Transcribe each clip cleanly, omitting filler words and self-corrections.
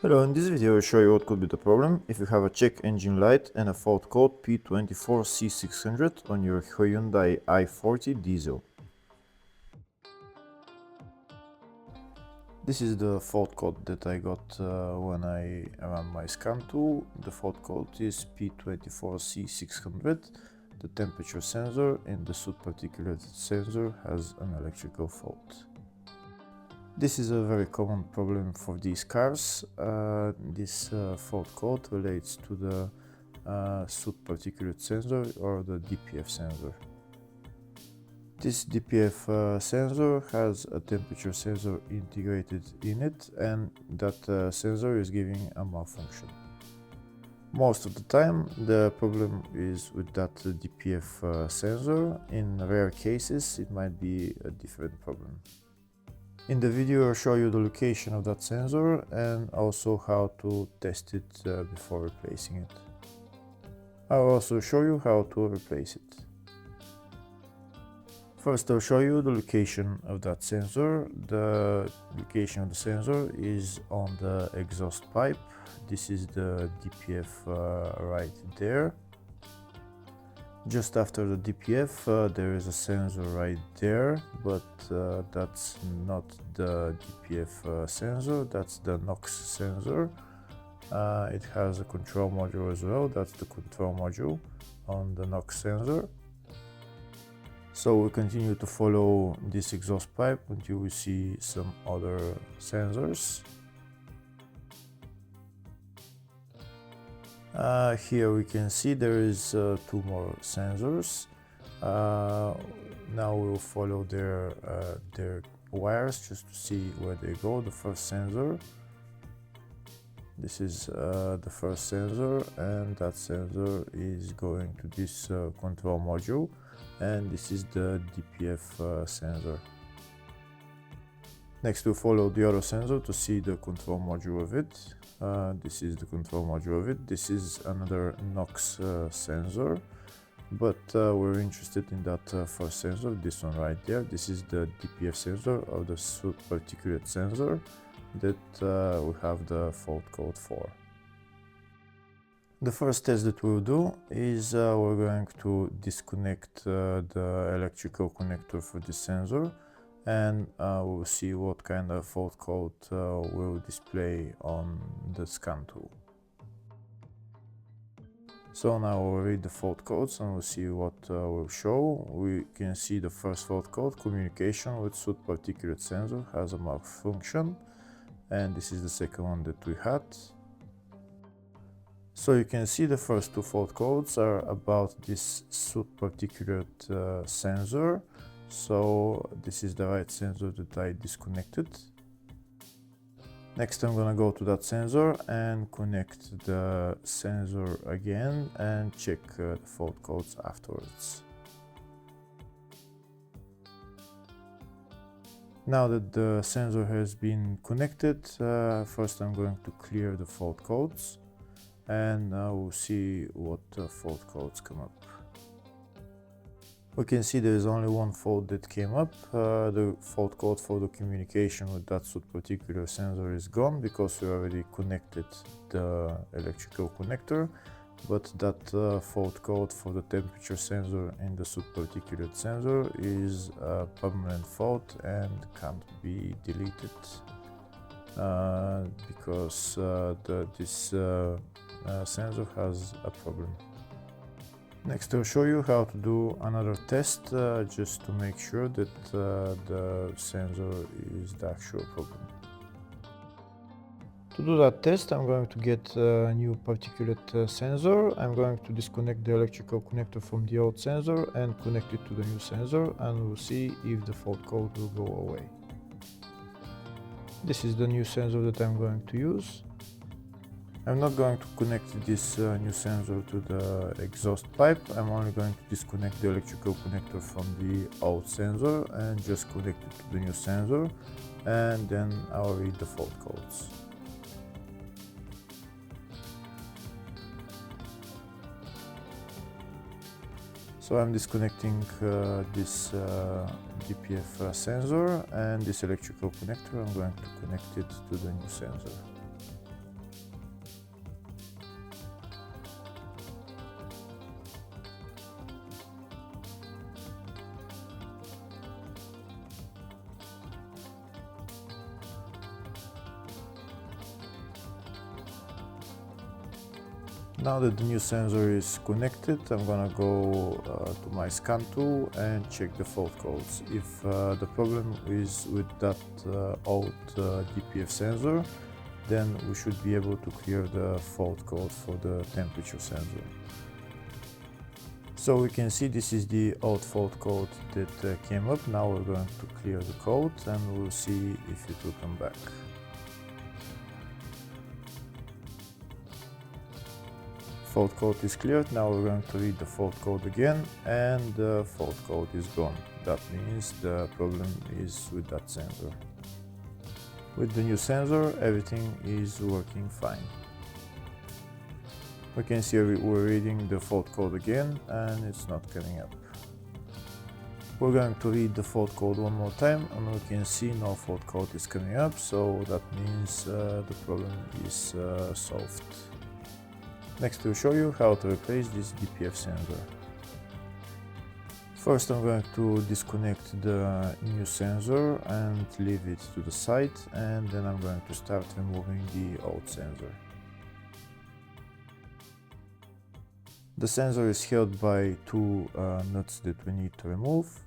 Hello, in this video I'll show you what could be the problem if you have a check engine light and a fault code P24C600 on your Hyundai I40 diesel. This is the fault code that I got when I ran my scan tool. The fault code is P24C600. The temperature sensor in the Soot Particulate Sensor has an electrical fault. This is a very common problem for these cars. This fault code relates to the Soot Particulate Sensor or the DPF sensor. This DPF sensor has a temperature sensor integrated in it, and that sensor is giving a malfunction. Most of the time the problem is with that DPF sensor. In rare cases it might be a different problem. In the video I'll show you the location of that sensor and also how to test it before replacing it. I'll also show you how to replace it. First I'll show you the location of that sensor. The location of the sensor is on the exhaust pipe. This is the DPF right there. Just after the DPF there is a sensor right there, but that's not the DPF sensor, that's the NOx sensor. It has a control module as well, that's the control module on the NOx sensor. So we continue to follow this exhaust pipe until we see some other sensors. Here we can see there is two more sensors. Now we'll follow their wires just to see where they go. The first sensor, this is the first sensor, and that sensor is going to this control module, and this is the DPF sensor. Next we'll follow the other sensor to see the control module of it. This is the control module of it. This is another NOx sensor, but we're interested in that first sensor, this one right there. This is the DPF sensor of the Soot Particulate Sensor that we have the fault code for. The first test that we'll do is we're going to disconnect the electrical connector for this sensor, and we'll see what kind of fault code will display on the scan tool. So now we'll read the fault codes and we'll see what will show. We can see the first fault code, communication with Soot Particulate Sensor, has a malfunction, and this is the second one that we had. So you can see the first two fault codes are about this Soot Particulate sensor. So this is the right sensor that I disconnected. Next I'm gonna go to that sensor and connect the sensor again and check the fault codes afterwards. Now that the sensor has been connected, first I'm going to clear the fault codes, and we'll see what fault codes come up. We can see there is only one fault that came up. The fault code for the communication with that Soot Particulate Sensor is gone because we already connected the electrical connector, but that fault code for the temperature sensor in the Soot Particulate Sensor is a permanent fault and can't be deleted because this sensor has a problem. Next I'll show you how to do another test just to make sure that the sensor is the actual problem. To do that test I'm going to get a new particulate sensor. I'm going to disconnect the electrical connector from the old sensor and connect it to the new sensor, and we'll see if the fault code will go away. This is the new sensor that I'm going to use. I'm not going to connect this new sensor to the exhaust pipe. I'm only going to disconnect the electrical connector from the old sensor and just connect it to the new sensor, and then I'll read the fault codes. So I'm disconnecting this DPF sensor, and this electrical connector I'm going to connect it to the new sensor. Now that the new sensor is connected, I'm gonna go to my scan tool and check the fault codes. If the problem is with that old DPF sensor, then we should be able to clear the fault code for the temperature sensor. So we can see this is the old fault code that came up. Now we're going to clear the code and we'll see if it will come back. Fault code is cleared. Now we're going to read the fault code again and the fault code is gone. That means the problem is with that sensor. With the new sensor, everything is working fine. We can see we're reading the fault code again and it's not coming up. We're going to read the fault code one more time and we can see no fault code is coming up, so that means the problem is solved. Next, we'll show you how to replace this DPF sensor. First, I'm going to disconnect the new sensor and leave it to the side, and then I'm going to start removing the old sensor. The sensor is held by two nuts that we need to remove.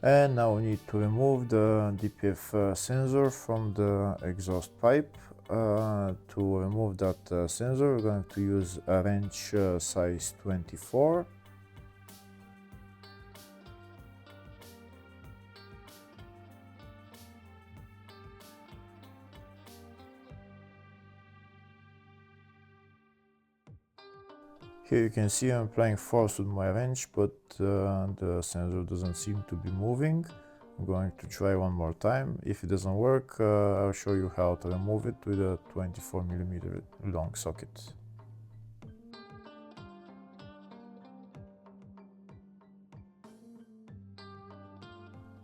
And now we need to remove the DPF sensor from the exhaust pipe. To remove that sensor, we're going to use a wrench size 24. Here you can see I'm applying force with my wrench, but the sensor doesn't seem to be moving. I'm going to try one more time. If it doesn't work, I'll show you how to remove it with a 24mm long socket.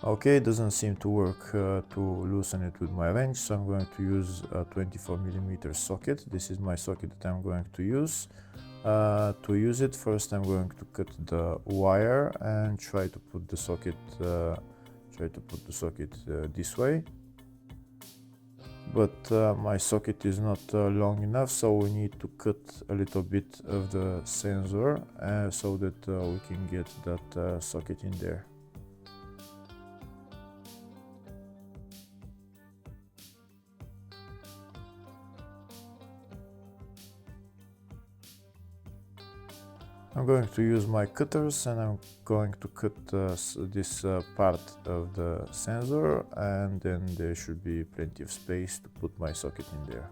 Okay, it doesn't seem to work to loosen it with my wrench, so I'm going to use a 24mm socket. This is my socket that I'm going to use. To use it, first I'm going to cut the wire and try to put the socket this way. But my socket is not long enough, so we need to cut a little bit of the sensor so that we can get that socket in there. I'm going to use my cutters and I'm going to cut this part of the sensor, and then there should be plenty of space to put my socket in there.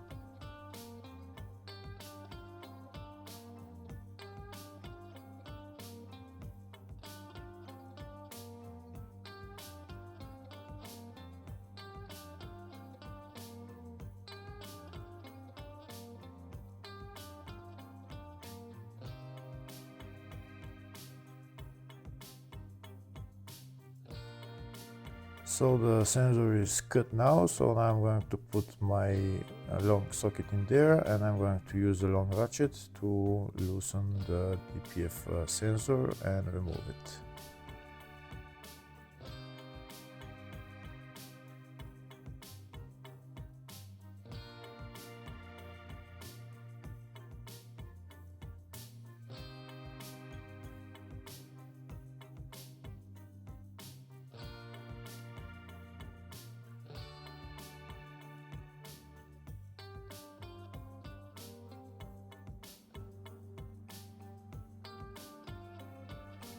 So the sensor is cut now, so now I'm going to put my long socket in there, and I'm going to use a long ratchet to loosen the DPF sensor and remove it.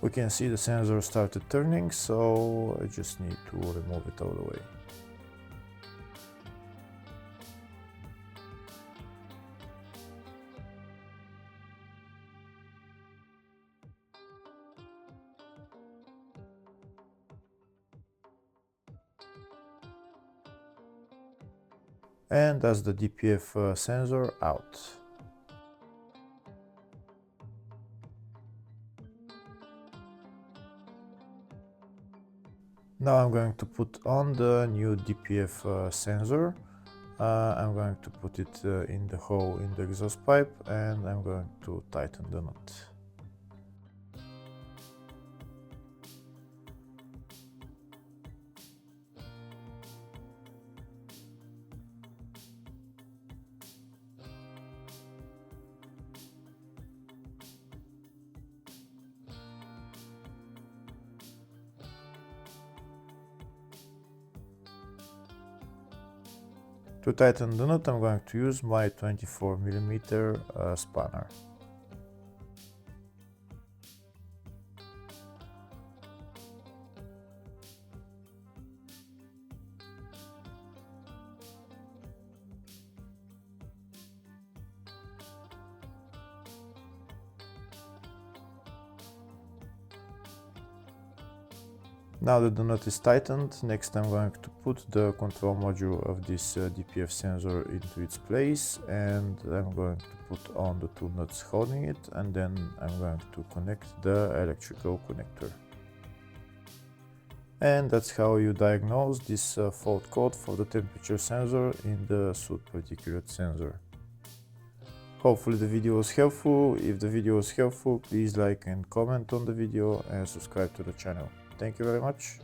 We can see the sensor started turning, so I just need to remove it all the way. And that's the DPF sensor out. Now I'm going to put on the new DPF sensor. I'm going to put it in the hole in the exhaust pipe, and I'm going to tighten the nut. To tighten the nut, I'm going to use my 24mm spanner. Now that the nut is tightened, next I'm going to put the control module of this DPF sensor into its place, and I'm going to put on the two nuts holding it, and then I'm going to connect the electrical connector. And that's how you diagnose this fault code for the temperature sensor in the Soot Particulate Sensor. Hopefully the video was helpful. If the video was helpful, please like and comment on the video and subscribe to the channel. Thank you very much.